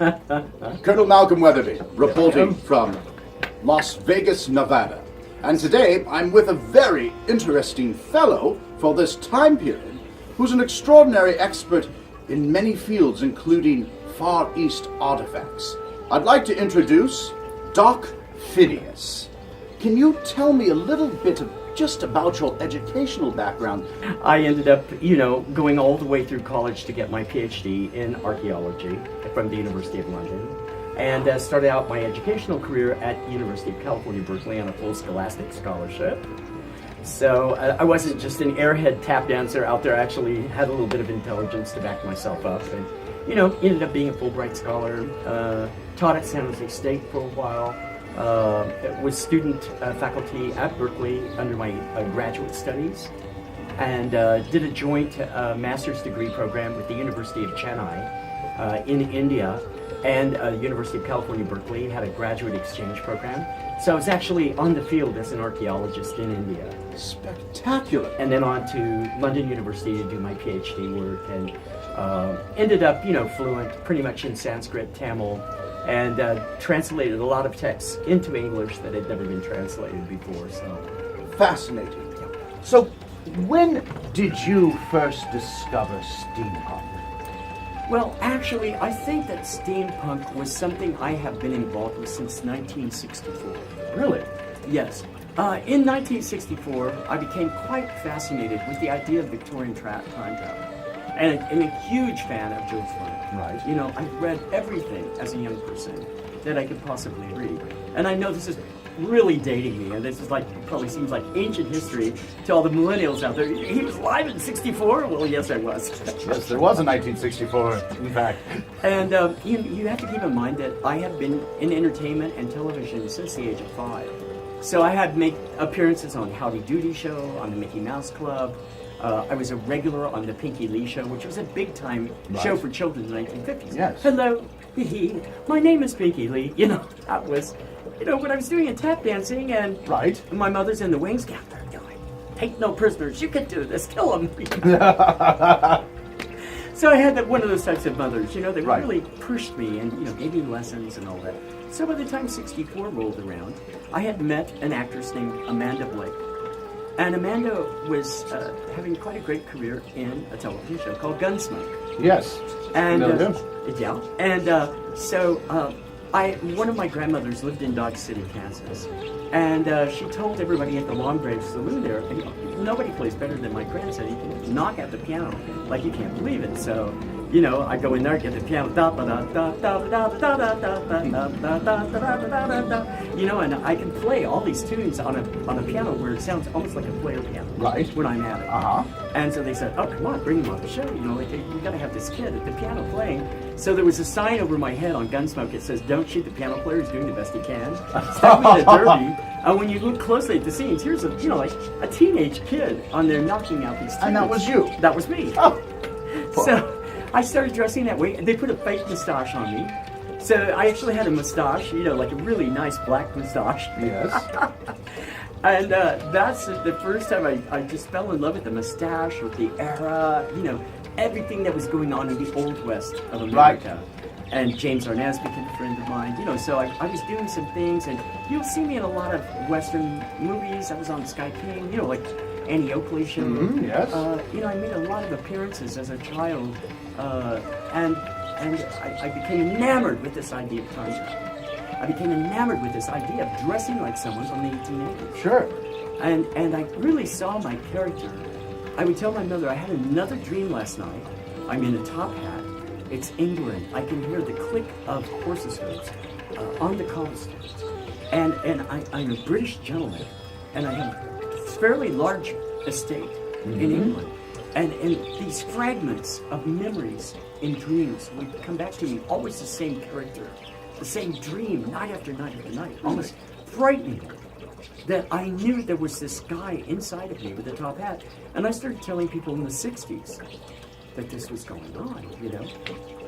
Colonel Malcolm Weatherby, reporting from Las Vegas, Nevada. And today I'm with a very interesting fellow for this time period who's an extraordinary expert in many fields, including Far East artifacts. I'd like to introduce Doc Phineas. Can you tell me a little bit just about your educational background? I ended up, going all the way through college to get my PhD in archaeology from the University of London, and started out my educational career at University of California, Berkeley on a full scholastic scholarship. So I wasn't just an airhead tap dancer out there. I actually had a little bit of intelligence to back myself up, and ended up being a Fulbright scholar. Taught at San Jose State for a while. Was student faculty at Berkeley under my graduate studies, and did a joint master's degree program with the University of Chennai in India and University of California, Berkeley. Had a graduate exchange program. So I was actually on the field as an archaeologist in India. Spectacular. And then on to London University to do my PhD work, and ended up, fluent pretty much in Sanskrit, Tamil, and translated a lot of texts into English that had never been translated before. So fascinating. So when did you first discover steampunk? Well, actually, I think that steampunk was something I have been involved with since 1964. Really? Yes. In 1964, I became quite fascinated with the idea of Victorian time travel. And I'm a huge fan of Jules Verne. Right. I've read everything as a young person that I could possibly read. And I know this is really dating me, and this is probably seems like ancient history to all the millennials out there. He was alive in 64? Well, yes, I was. Yes, there was a 1964, in fact. And you have to keep in mind that I have been in entertainment and television since the age of 5. So I had make appearances on Howdy Doody Show, on the Mickey Mouse Club. I was a regular on the Pinky Lee Show, which was a big-time show for children in the 1950s. Yes. Hello, my name is Pinky Lee. That was, when I was doing a tap dancing, and my mother's in the wings. Yeah, they're going, take no prisoners. You can do this. Kill them. So I had one of those types of mothers, that really pushed me and, gave me lessons and all that. So by the time 64 rolled around, I had met an actress named Amanda Blake. And Amanda was having quite a great career in a television show called Gunsmoke. Yes. And yeah. And so one of my grandmothers lived in Dodge City, Kansas, and she told everybody at the Long Branch Saloon there, nobody plays better than my grandson. He can knock out the piano like you can't believe it. So, I go in there, get the piano, and I can play all these tunes on a piano where it sounds almost like a player piano. Right. When I'm at it. And so they said, "Oh, come on, bring him on the show. We got to have this kid at the piano playing." So there was a sign over my head on Gunsmoke. It says, "Don't shoot the piano player. He's doing the best he can." Step me to Derby. And when you look closely at the scenes, here's a teenage kid on there knocking out these tunes. And that was you. That was me. Oh. So I started dressing that way. They put a fake mustache on me. So I actually had a mustache, like a really nice black mustache. Yes. And that's the first time I just fell in love with the mustache, with the era, everything that was going on in the Old West of America. Right. And James Arnaz became a friend of mine, so I was doing some things, and you'll see me in a lot of Western movies. I was on Sky King, like Annie Oakley show. Mm-hmm, yes. I made a lot of appearances as a child, and I became enamored with this idea of time travel. I became enamored with this idea of dressing like someone from the 1880s. Sure. And I really saw my character. I would tell my mother, I had another dream last night. I'm in a top hat. It's England. I can hear the click of horses' hooves on the cobblestones. And I'm a British gentleman, and I have a fairly large estate in England. And these fragments of memories in dreams would come back to me, always the same character, the same dream, night after night after night, almost frightening, that I knew there was this guy inside of me with a top hat. And I started telling people in the 60s that this was going on,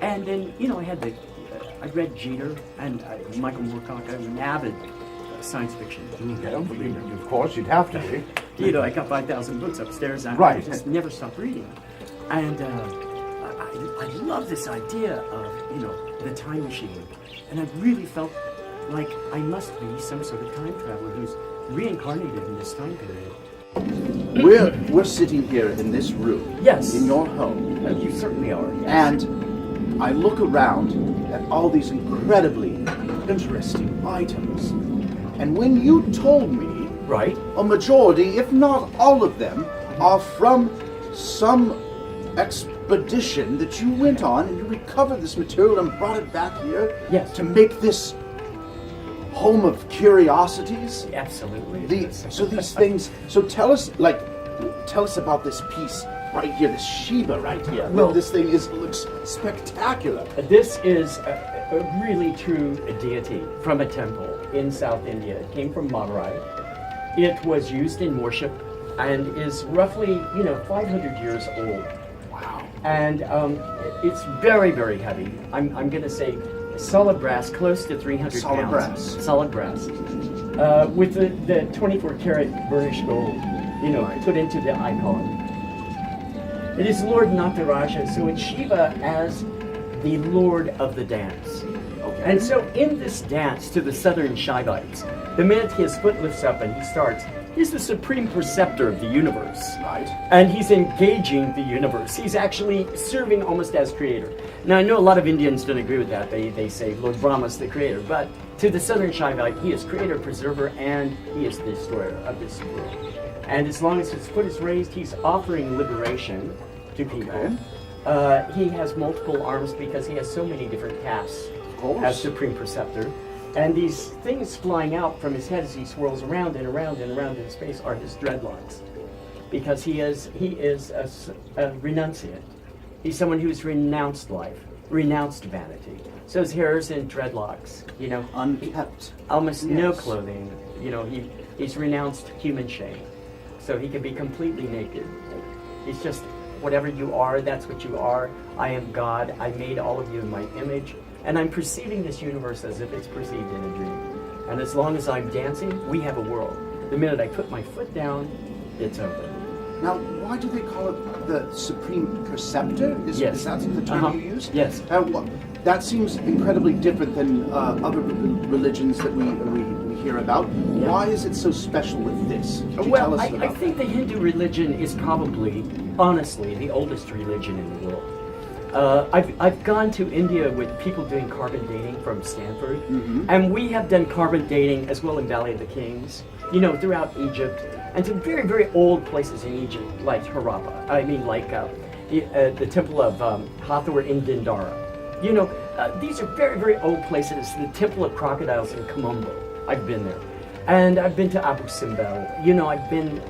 And then, I had I read Jeter and Michael Moorcock. I'm an avid science fiction. Okay, of course, you'd have to be. I got 5,000 books upstairs. And I just never stopped reading. And I love this idea of, the time machine. And I really felt like I must be some sort of time traveler who's reincarnated in this time period. We're sitting here in this room. Yes. In your home. You certainly are. Yes. And I look around at all these incredibly interesting items. And when you told me right, a majority, if not all of them, are from some expedition that you went on and you recovered this material and brought it back here to make this home of curiosities. Absolutely. So these things. So tell us about this piece right here, this Shiva right here. Well, this thing looks spectacular. This is a really true deity from a temple in South India. It came from Madurai. It was used in worship and is roughly 500 years old. Wow. And it's very, very heavy. I'm going to say solid brass, close to 300 solid pounds. Brass. Solid brass. With the 24 karat burnished gold, put into the icon. It is Lord Nataraja, so it's Shiva as the Lord of the dance. Okay. And so in this dance to the southern Shaivites, the minute his foot lifts up and he starts, he's the supreme preceptor of the universe. Right. And he's engaging the universe. He's actually serving almost as creator. Now, I know a lot of Indians don't agree with that. They say Lord Brahma's the creator. But to the southern Shaivite, he is creator, preserver, and he is the destroyer of this world. And as long as his foot is raised, he's offering liberation to people. Okay. He has multiple arms because he has so many different tasks as supreme preceptor. And these things flying out from his head as he swirls around and around and around in space are his dreadlocks. Because he is a renunciate. He's someone who's renounced life, renounced vanity. So his hair is in dreadlocks, Unkept. Almost no clothing. He's renounced human shape. So he can be completely naked. He's just whatever you are, that's what you are. I am God. I made all of you in my image. And I'm perceiving this universe as if it's perceived in a dream. And as long as I'm dancing, we have a world. The minute I put my foot down, it's over. Now, why do they call it the supreme preceptor? Is that the term you use? Yes. That seems incredibly different than other religions that we hear about. Yeah. Why is it so special with this? Well, I think the Hindu religion is probably, honestly, the oldest religion in the world. I've gone to India with people doing carbon dating from Stanford, and we have done carbon dating as well in Valley of the Kings, throughout Egypt, and to very, very old places in Egypt, like Harappa. The Temple of Hathor in Dindara. These are very, very old places. The Temple of Crocodiles in Komombo. I've been there. And I've been to Abu Simbel. I've been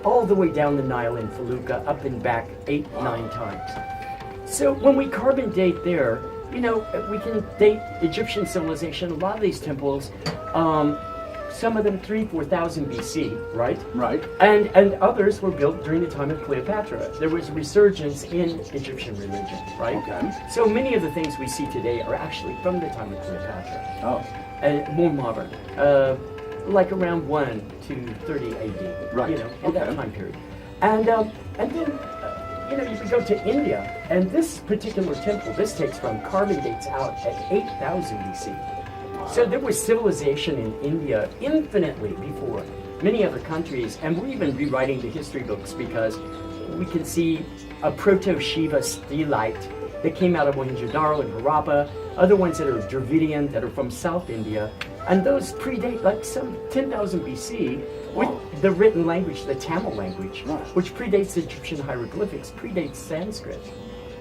all the way down the Nile in Felucca, up and back 8-9 times. So when we carbon date there, we can date Egyptian civilization. A lot of these temples, some of them 3,000-4,000 BC, right? Right. And others were built during the time of Cleopatra. There was a resurgence in Egyptian religion, right? Okay. So many of the things we see today are actually from the time of Cleopatra. Oh. And more modern, like around 1 to 30 AD. Right. In that time period. And then. You can go to India, and this particular temple, this takes from carbon dates out at 8,000 BC. So there was civilization in India infinitely before many other countries, and we're even rewriting the history books because we can see a proto-Shiva stelite that came out of Mohenjo-Daro and Harappa, other ones that are Dravidian, that are from South India, and those predate like some 10,000 BC with the written language, the Tamil language, which predates Egyptian hieroglyphics, predates Sanskrit,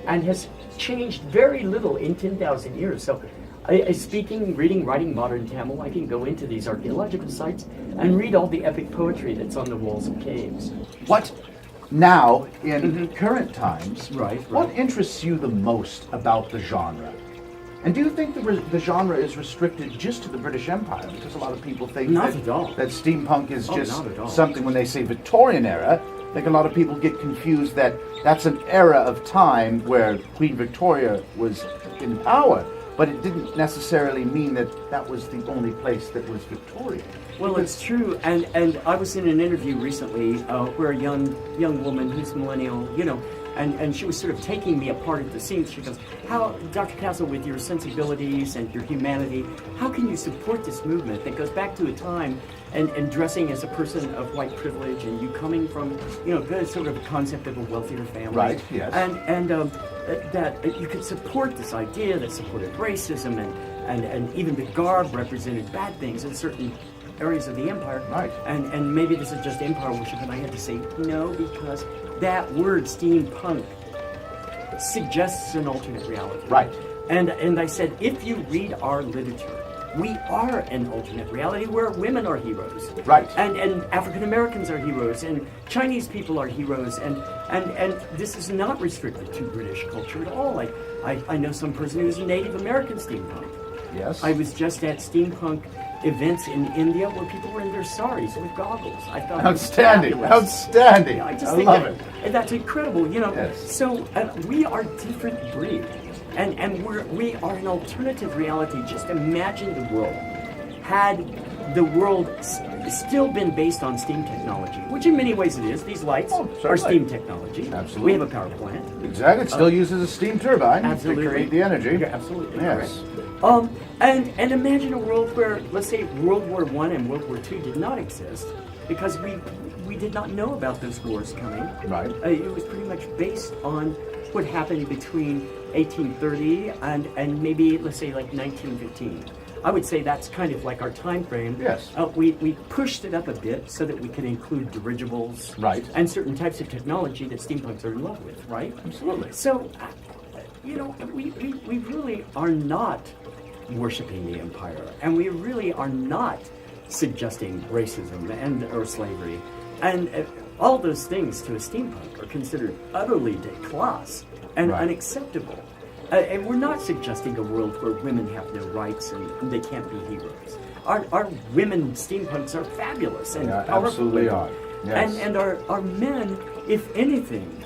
and has changed very little in 10,000 years. So speaking, reading, writing modern Tamil, I can go into these archaeological sites and read all the epic poetry that's on the walls of caves. What now, in current times, right. What interests you the most about the genre? And do you think the genre is restricted just to the British Empire? Because a lot of people think that steampunk is just something, when they say Victorian era, I think a lot of people get confused that that's an era of time where Queen Victoria was in power. But it didn't necessarily mean that that was the only place that was Victorian. Well, it's true, and I was in an interview recently where a young woman who's millennial, and she was sort of taking me apart at the seams. She goes, "How, Dr. Castle, with your sensibilities and your humanity, how can you support this movement that goes back to a time and dressing as a person of white privilege, and you coming from, the sort of a concept of a wealthier family, right? Yes, and that you could support this idea that supported racism and even the garb represented bad things in certain areas of the empire, right? And maybe this is just empire worship, and I had to say no, because that word steampunk suggests an alternate reality, right? And I said, if you read our literature, we are an alternate reality where women are heroes, right? And African Americans are heroes, and Chinese people are heroes, and this is not restricted to British culture at all. I know some person who's a Native American steampunk. Yes. I was just at steampunk events in India where people were in their saris with goggles. I thought outstanding, it was fabulous. Outstanding. I just I think love it. That's incredible, Yes. So we are different breed, and we are an alternative reality. Just imagine the world had the world still been based on steam technology, which in many ways it is. These lights are steam technology. Absolutely. We have a power plant. Exactly. It still uses a steam turbine absolutely. to create the energy. You're absolutely yes. correct. And imagine a world where, let's say, World War I and World War II did not exist, because we did not know about those wars coming. Right. It was pretty much based on what happened between 1830 and maybe, let's say, like 1915. I would say that's kind of like our time frame. Yes. We pushed it up a bit so that we could include dirigibles, right, and certain types of technology that steampunks are in love with, right? Absolutely. So, we really are not worshiping the empire, and we really are not suggesting racism or slavery, and all those things to a steampunk are considered utterly déclasse and unacceptable. And we're not suggesting a world where women have no rights and they can't be heroes. Our women steampunks are fabulous and powerful. Absolutely are. Yes. And our men, if anything,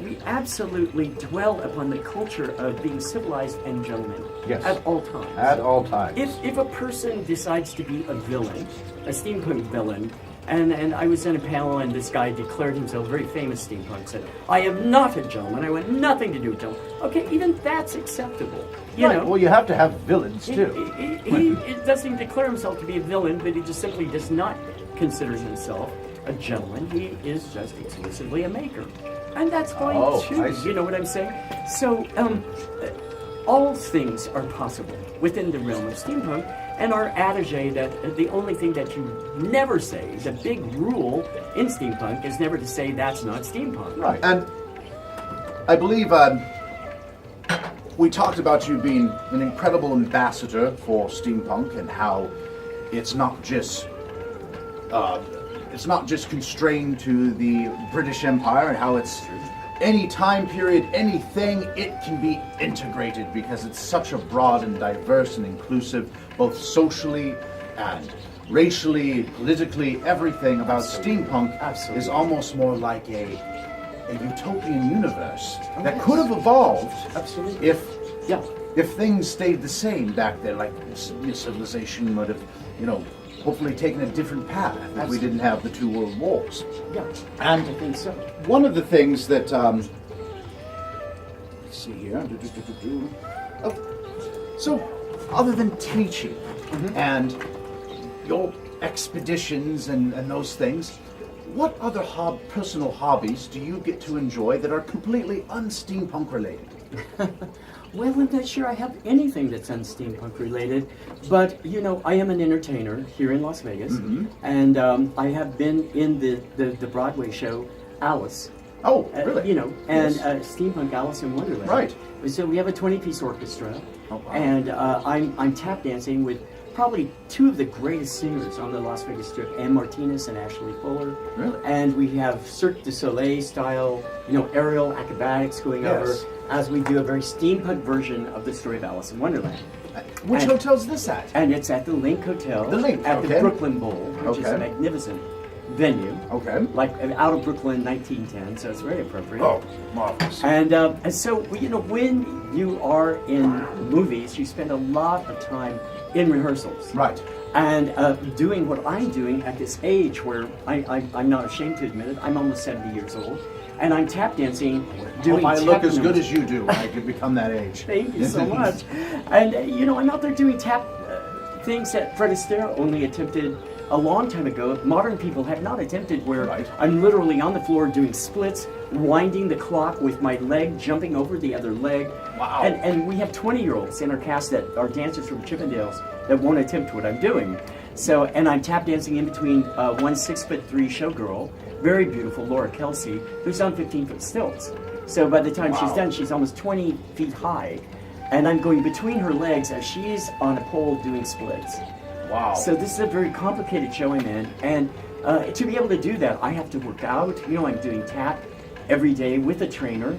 we absolutely dwell upon the culture of being civilized and gentlemen at all times. At all times. If a person decides to be a villain, a steampunk villain, and I was in a panel and this guy declared himself a very famous steampunk, said, "I am not a gentleman, I want nothing to do with gentlemen." Okay, even that's acceptable. You know? Well, you have to have villains too. He doesn't declare himself to be a villain, but he just simply does not consider himself a gentleman. He is just exclusively a maker. And that's fine too, you know what I'm saying? So, all things are possible within the realm of steampunk, and our adage that the only thing that you never say, the big rule in steampunk, is never to say that's not steampunk. Right. And I believe we talked about you being an incredible ambassador for steampunk and how it's not just constrained to the British Empire, and how it's any time period, anything, it can be integrated because it's such a broad and diverse and inclusive, both socially and racially, politically. Everything about steampunk is almost more like a utopian universe that could have evolved if things stayed the same back there, like civilization would have, hopefully taken a different path if we didn't have the two world wars. Yeah, and I think so. One of the things that, let's see here, so other than teaching and your expeditions and those things, what other personal hobbies do you get to enjoy that are completely un-steampunk related? Well, I'm not sure I have anything that's un-steampunk related, but I am an entertainer here in Las Vegas, and I have been in the Broadway show Alice. Oh, really? And Steampunk Alice in Wonderland. Right. So we have a 20-piece orchestra, wow. And I'm tap dancing with probably two of the greatest singers on the Las Vegas Strip, Ann Martinez and Ashley Fuller. Really? And we have Cirque du Soleil style, aerial acrobatics going over as we do a very steampunk version of the story of Alice in Wonderland. Which hotel's this at? And it's at the Link Hotel. The Link, at the Brooklyn Bowl, which is magnificent. venue. Okay. Like out of Brooklyn, 1910, so it's very appropriate. Oh, marvelous. And so, when you are in movies, you spend a lot of time in rehearsals. Right. And doing what I'm doing at this age where I'm not ashamed to admit it, I'm almost 70 years old, and I'm tap dancing, doing If I tap look as numbers. good as you do, I could become that age. Thank you so much. And, I'm out there doing tap things that Fred Astaire only attempted a long time ago. Modern people have not attempted, where Right. I'm literally on the floor doing splits, winding the clock with my leg, jumping over the other leg. Wow. And we have 20-year-olds in our cast that are dancers from Chippendales that won't attempt what I'm doing. So, and I'm tap dancing in between one 6'3" showgirl, very beautiful, Laura Kelsey, who's on 15-foot stilts. So by the time she's done, she's almost 20 feet high. And I'm going between her legs as she's on a pole doing splits. Wow. So this is a very complicated show I'm in. And to be able to do that, I have to work out. I'm doing tap every day with a trainer.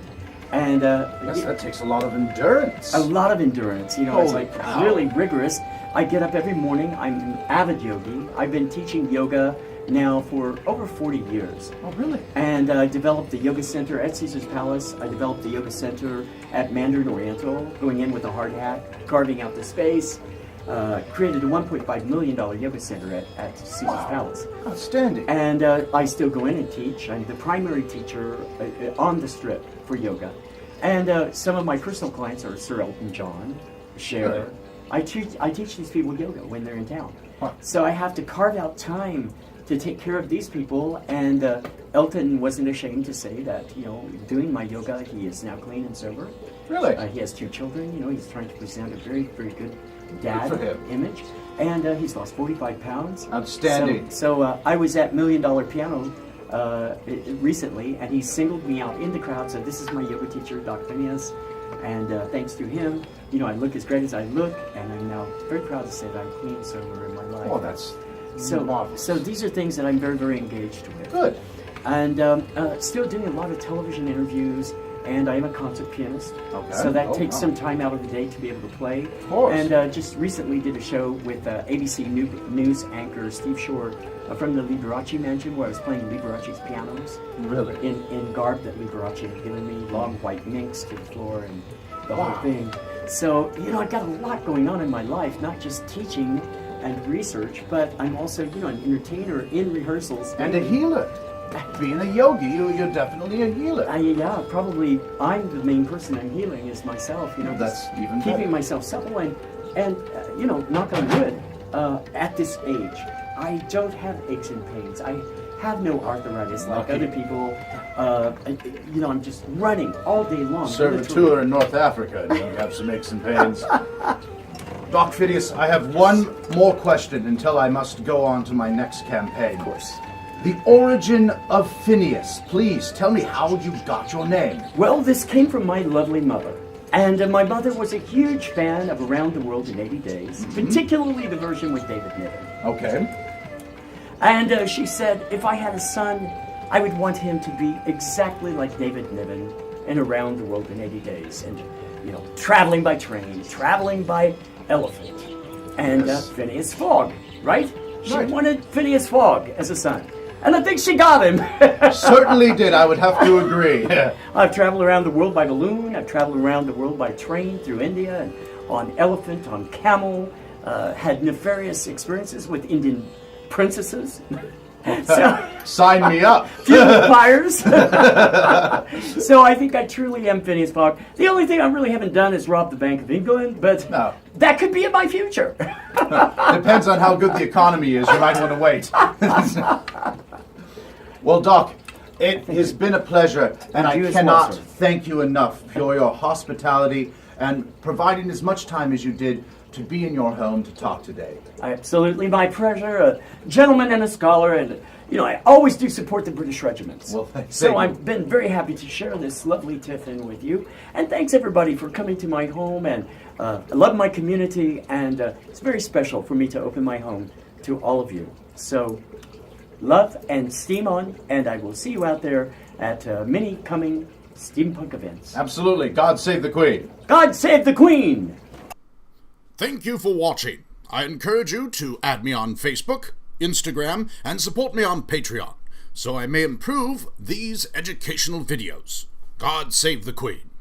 And Yes, that takes a lot of endurance. a lot of endurance. It's Holy like cow. really rigorous. I get up every morning. I'm an avid yogi. I've been teaching yoga now for over 40 years. Oh, really? And I developed the yoga center at Caesar's Palace. I developed the yoga center at Mandarin Oriental, going in with a hard hat, carving out the space. Created a $1.5 million yoga center at Caesar's Palace. Outstanding. And I still go in and teach. I'm the primary teacher on the Strip for yoga. And some of my personal clients are Sir Elton John, Cher. Really? I teach these people yoga when they're in town. Huh. So I have to carve out time to take care of these people. And Elton wasn't ashamed to say that, doing my yoga, he is now clean and sober. Really? He has 2 children. He's trying to present a very, very good dad Good for him. image. And he's lost 45 pounds. Outstanding. So I was at $1 Million Piano recently, and he singled me out in the crowd. So this is my yoga teacher, Dr. Phineas. And thanks to him, I look as great as I look, and I'm now very proud to say that I'm clean and sober in my life. Oh, that's marvelous. So these are things that I'm very, very engaged with. Good. And still doing a lot of television interviews, and I am a concert pianist. Okay. So that Oh, takes wow. some time out of the day to be able to play. Of course. And just recently did a show with ABC News anchor Steve Shore from the Liberace Mansion, where I was playing Liberace's pianos Really? in garb that Liberace had given me, long white minks to the floor and the Wow. whole thing. So, I've got a lot going on in my life, not just teaching and research, but I'm also, an entertainer in rehearsals. And a healer. Being a yogi, you're definitely a healer. Yeah, probably I'm the main person I'm healing is myself, That's just even keeping better. myself supple and knock on wood, at this age, I don't have aches and pains. I have no arthritis like Lucky. other people. I'm just running all day long. Serve a literally. tour in North Africa and you have some aches and pains. Doc Phineas, I have one more question until I must go on to my next campaign. Of course. The origin of Phineas. Please tell me how you got your name. Well, this came from my lovely mother. And my mother was a huge fan of Around the World in 80 Days, particularly the version with David Niven. Okay. And she said, if I had a son, I would want him to be exactly like David Niven in Around the World in 80 Days. And, traveling by train, traveling by elephant. And Yes. Phineas Fogg, right? She Right. wanted Phineas Fogg as a son. And I think she got him. Certainly did. I would have to agree. I've traveled around the world by balloon. I've traveled around the world by train through India and on elephant, on camel. Had nefarious experiences with Indian princesses. So, Sign me up. funeral pyres. So I think I truly am Phineas Fogg. The only thing I really haven't done is rob the Bank of England, but No. that could be in my future. Depends on how good the economy is. You might want to wait. Well, Doc, it has been a pleasure, and I You as well, cannot sir. thank you enough for your hospitality and providing as much time as you did to be in your home to talk today. Absolutely, my pleasure. A gentleman and a scholar, and I always do support the British regiments. Well, so thank you. I've been very happy to share this lovely tiffin with you, and thanks everybody for coming to my home. And I love my community, and it's very special for me to open my home to all of you. So, love and steam on, and I will see you out there at many coming steampunk events. Absolutely. God save the Queen. God save the Queen! Thank you for watching. I encourage you to add me on Facebook, Instagram, and support me on Patreon, so I may improve these educational videos. God save the Queen.